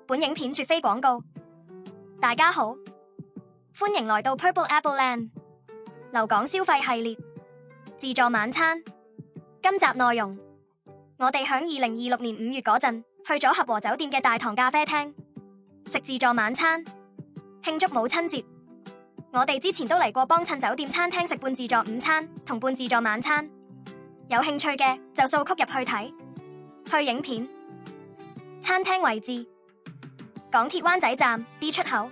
本影片絕非廣告。大家好，歡迎來到 Purple Apple Land 留港消費系列自助晚餐。今集內容，我哋響2026年5月嗰陣去咗合和酒店嘅大堂咖啡廳食自助晚餐，慶祝母親節。我哋之前都嚟過幫襯酒店餐廳食半自助午餐同半自助晚餐，有興趣嘅就掃曲入去睇。去影片，餐廳位置港鐵灣仔站 D 出口，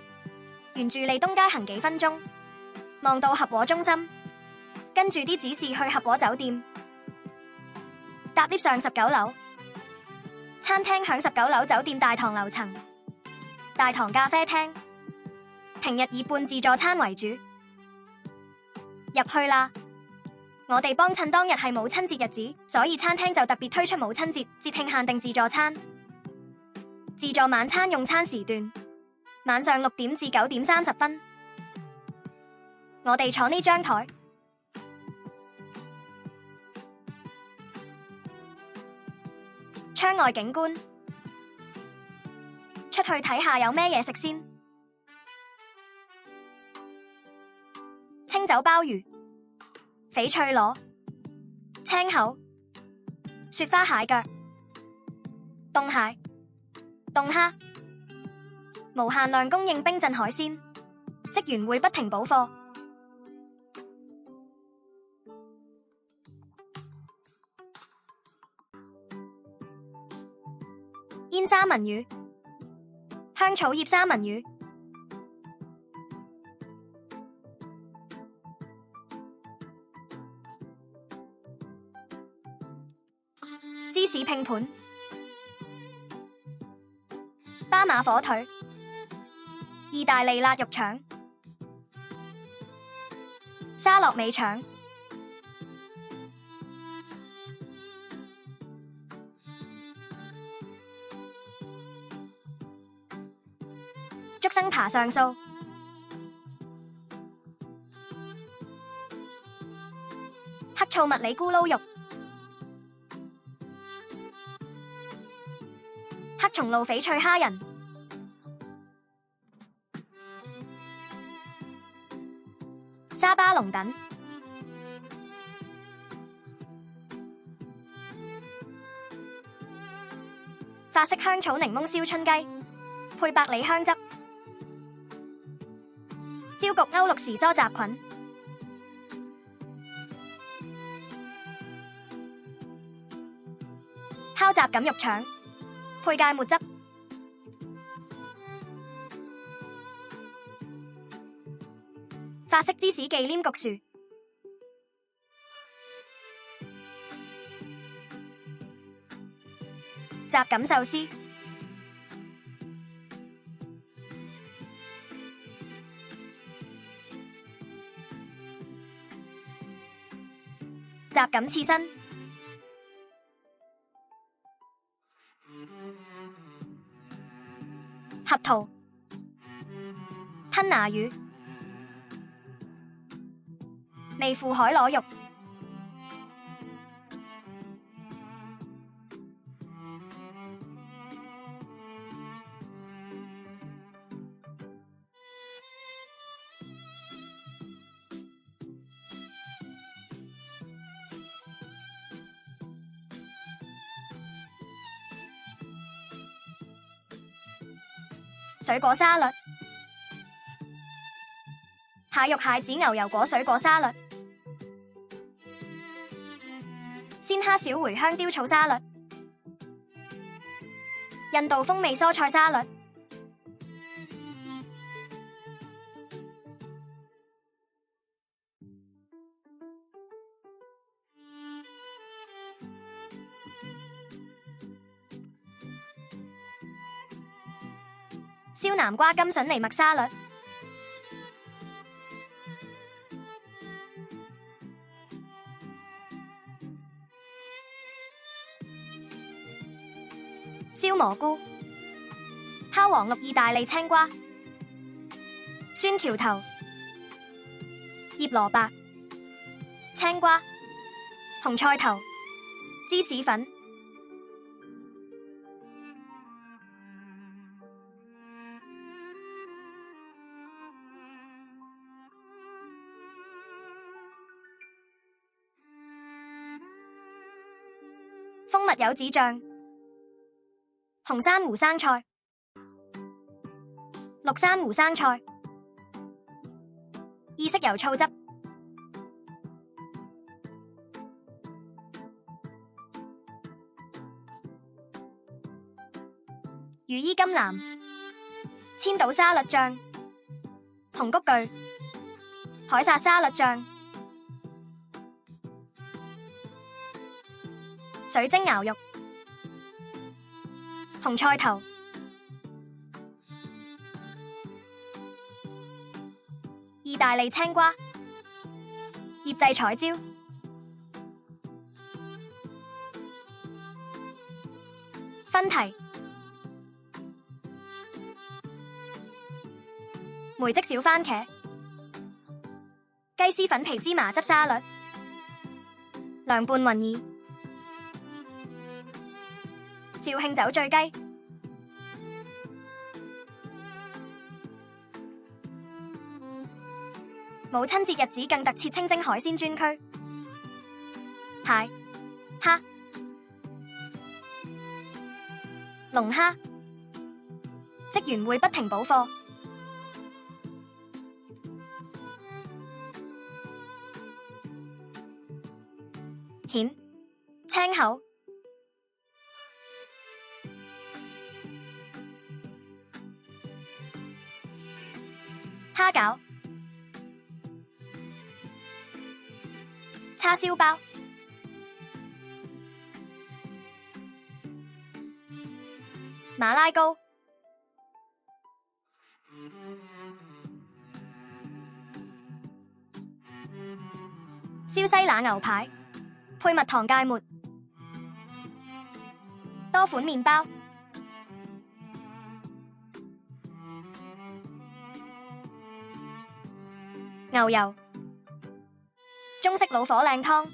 沿住利東街行幾分鐘，望到合和中心，跟住啲指示去合和酒店，搭 lift 上19樓。餐廳響19樓酒店大堂樓層，大堂咖啡廳，平日以半自助餐為主。入去啦！我哋幫襯當日係母親節日子，所以餐廳就特別推出母親節節慶限定自助餐。自助晚餐用餐時段，晚上6點至9點30分。我哋坐呢張台，窗外景觀，出去睇下有咩嘢食先。清酒鮑魚、翡翠螺、青口、雪花蟹腳、凍蟹、凍蝦，無限量供應冰鎮海鮮，職員會不停補貨。煙三文魚、香草葉三文魚、芝士拼盤、巴馬火腿、意大利辣肉腸、沙樂美腸、竹笙扒上素、黑醋蜜里咕嚕肉、黑松露翡翠蝦仁、沙巴龍躉、法式香草檸檬燒春雞，配百里香汁、燒焗歐陸時蔬雜菌、烤雜錦肉腸，配芥末汁、法式芝士忌廉焗薯、雜錦壽司、雜錦刺身、合桃、吞拿魚、味付海螺肉、水果沙律、蟹肉蟹子牛油果水果沙律、鮮蝦小茴香雕草沙律、印度風味蔬菜沙律、燒南瓜甘筍藜麥沙律、燒蘑菇、烤黃綠意大利青瓜、酸橋頭、葉蘿蔔、青瓜、紅菜頭、芝士粉、蜂蜜柚子醬、紅珊瑚生菜、綠珊瑚生菜、意式油醋汁、羽衣甘藍、千島沙律醬、紅菊苣、凱撒沙律醬、水晶牛肉、紅菜頭、意大利青瓜、醃製彩椒、分蹄、梅漬小番茄、雞絲粉皮芝麻汁沙律、涼拌雲耳、紹興酒醉雞、母親節日子更特設清蒸海鮮專區，蟹、蝦、龍蝦，職員會不停補貨。蜆、青口、蝦餃、叉燒包、馬拉糕、燒西冷牛排配蜜糖芥末、多款麵包、牛油、中式老火靚湯、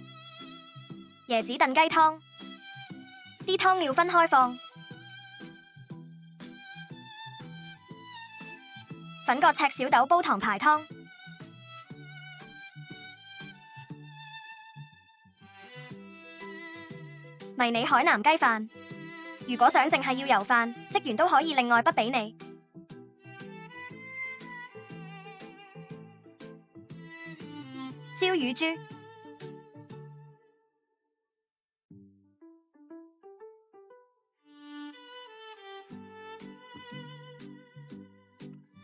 椰子燉雞湯，啲湯料分開放，粉葛赤小豆煲糖排湯，迷你海南雞飯，如果想淨係要油飯，職員都可以另外不俾你。燒乳豬、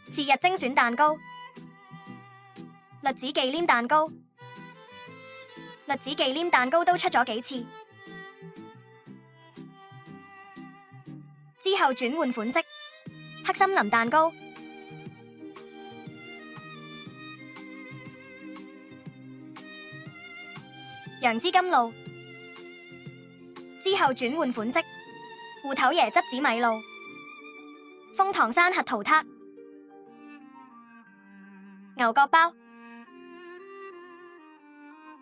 是日精選蛋糕、栗子忌廉蛋糕，栗子忌廉蛋糕都出咗幾次，之後轉換款式，黑森林蛋糕、楊枝甘露，之後轉換款式，芋頭椰汁紫米露、楓糖山核桃撻、牛角包、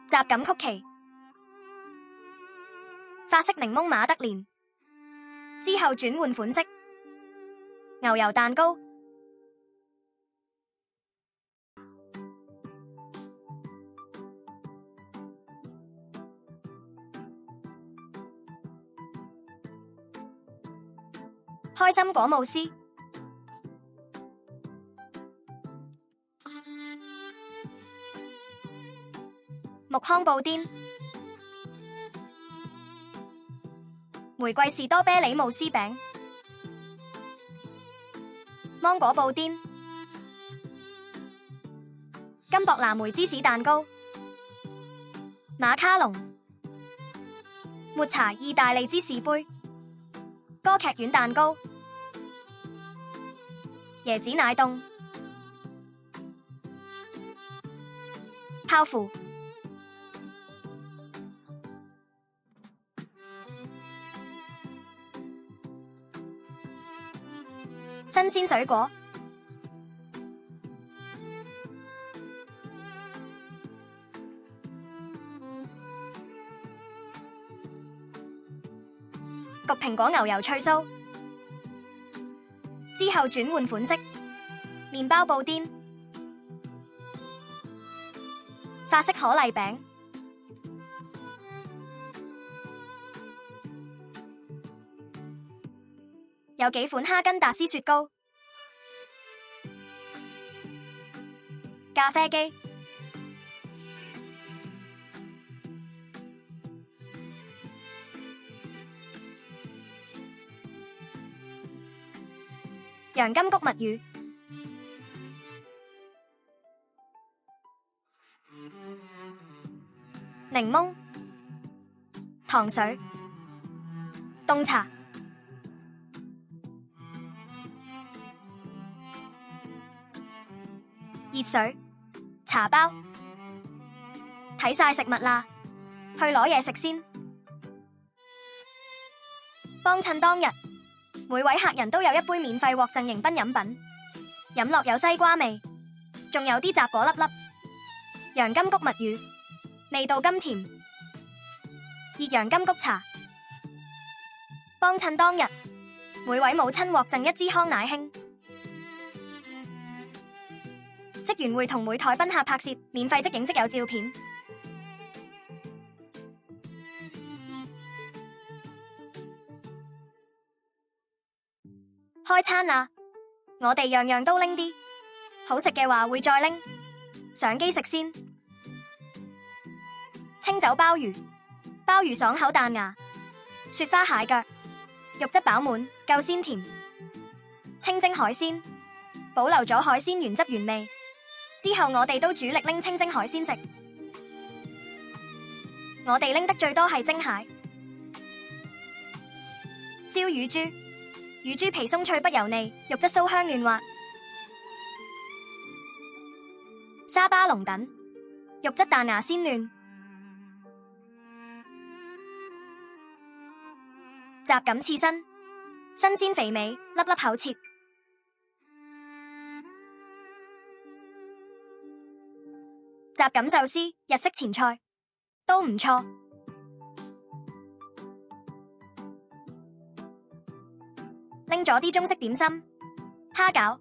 雜錦曲奇、法式檸檬馬德蓮，之後轉換款式，牛油蛋糕、開心果慕斯、木糠布甸、玫瑰士多啤梨慕斯餅、芒果布甸、金箔藍莓芝士蛋糕、馬卡龍、抹茶意大利芝士杯、歌劇院蛋糕、椰子奶凍、泡芙、新鮮水果、焗蘋果牛油脆酥，之後轉換款式，麵包布甸、法式可麗餅、有幾款哈根達斯雪糕、咖啡機、洋甘菊蜜語、檸檬、糖水、凍茶、熱水、茶包。睇晒食物啦，去攞嘢食先。幫襯當日，每位客人都有一杯免費獲贈迎賓飲品，飲落有西瓜味，仲有啲雜果粒粒。洋甘菊蜜語，味道甘甜。熱洋甘菊茶。幫襯當日，每位母親獲贈一支康乃馨。職員會同每台賓客拍攝免費即影即有照片。開餐啦！我哋樣樣都拎啲，好食嘅話會再拎。上機食先。清酒鮑魚，鮑魚爽口彈牙；雪花蟹腳，肉質飽滿，夠鮮甜。清蒸海鮮，保留咗海鮮原汁原味。之後我哋都主力拎清蒸海鮮食。我哋拎得最多係蒸蟹。燒乳豬，乳豬皮鬆脆不油膩，肉質酥香嫩滑。沙巴龍躉，肉質彈牙鮮嫩。雜錦刺身，新鮮肥美，粒粒厚切。雜錦壽司，日式前菜，都唔錯。拎咗啲中式點心，蝦餃、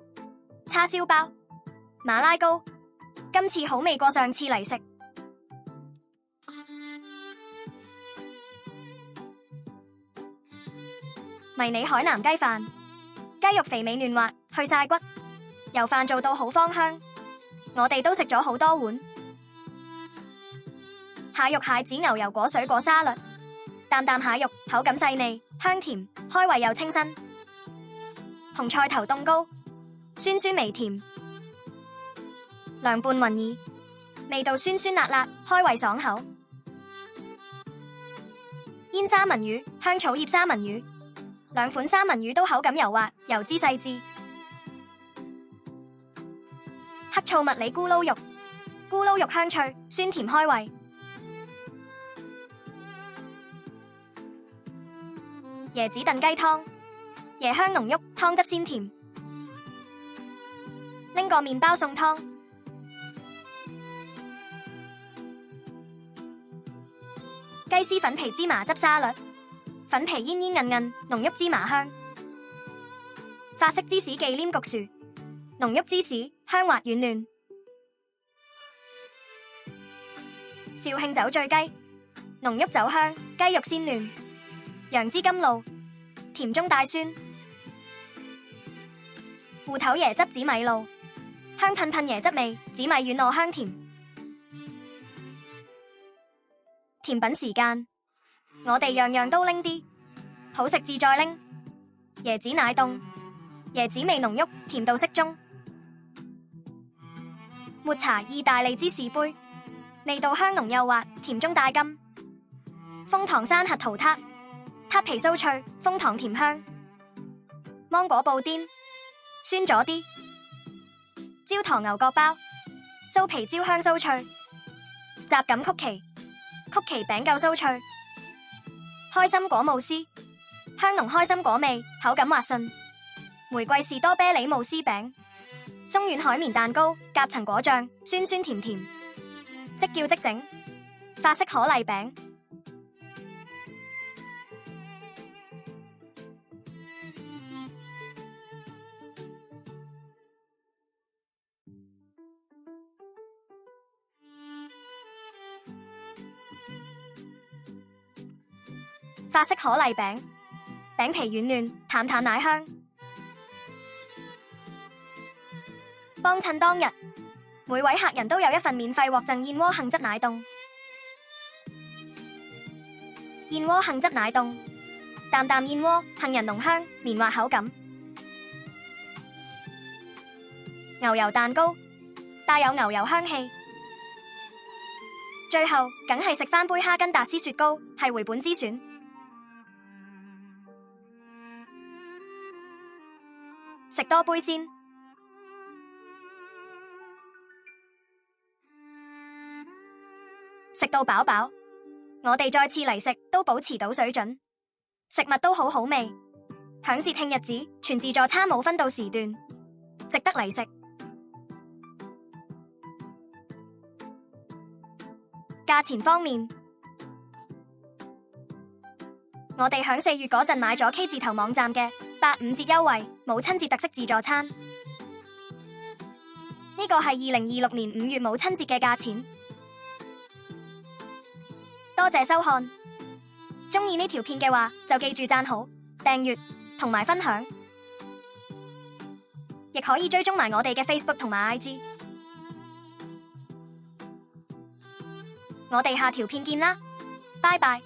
叉燒包、馬拉糕，今次好味過上次嚟食。迷你海南雞飯，雞肉肥美嫩滑，去晒骨，油飯做到好芳香，我哋都食咗好多碗。蟹肉蟹子牛油果水果沙律，啖啖蟹肉，口感細膩，香甜，開胃又清新。紅菜頭凍糕，酸酸微甜，涼拌雲耳，味道酸酸辣辣，開胃爽口。煙三文魚，香草葉三文魚，兩款三文魚都口感柔滑，油脂細緻。黑醋蜜里咕嚕肉，咕嚕肉香脆，酸甜開胃。椰子燉雞湯，椰香濃郁，湯汁鮮甜。拎個麵包送湯。雞絲粉皮芝麻汁沙律，粉皮煙煙韌韌，濃郁芝麻香。法式芝士忌廉焗薯，濃郁芝士，香滑軟嫩。肇慶酒醉雞，濃郁酒香，雞肉鮮嫩。楊枝甘露，甜中帶酸。芋頭椰汁紫米露，香噴噴椰汁味，紫米軟糯香甜。甜品時間，我哋樣樣都拎啲，好食自再拎。椰子奶凍，椰子味濃郁，甜度適中。抹茶意大利芝士杯，味道香濃幼滑，甜中帶甘。楓糖山核桃撻，撻皮酥脆，楓糖甜香。芒果布甸，酸咗啲。焦糖牛角包，酥皮焦香酥脆。雜錦曲奇，曲奇餅夠酥脆。開心果慕斯，香濃開心果味，口感滑順。玫瑰士多啤梨慕斯餅，鬆軟海綿蛋糕，夾層果醬，酸酸甜甜。即叫即整，法式可麗餅。法式可麗餅，餅皮軟嫩，淡淡奶香。幫襯當日，每位客人都有一份免費獲贈燕窩杏汁奶凍。燕窩杏汁奶凍，淡淡燕窩，杏仁濃香，綿滑口感。牛油蛋糕，帶有牛油香氣。最後，梗係食返杯哈根達斯雪糕，係回本之選。食多杯先。食到飽飽，我哋再次嚟食都保持到水準，食物都好好味。響節慶日子，全自助餐冇分到時段，值得嚟食。價錢方面，我哋響4月嗰陣買咗 K 字頭網站嘅85折優惠母親節特色自助餐，呢個係2026年5月母親節嘅價錢。多謝收看，鍾意呢條片嘅話就記住讚好、訂閱同埋分享，亦可以追蹤埋我哋嘅 Facebook 同埋 IG。我哋下條片見啦，拜拜。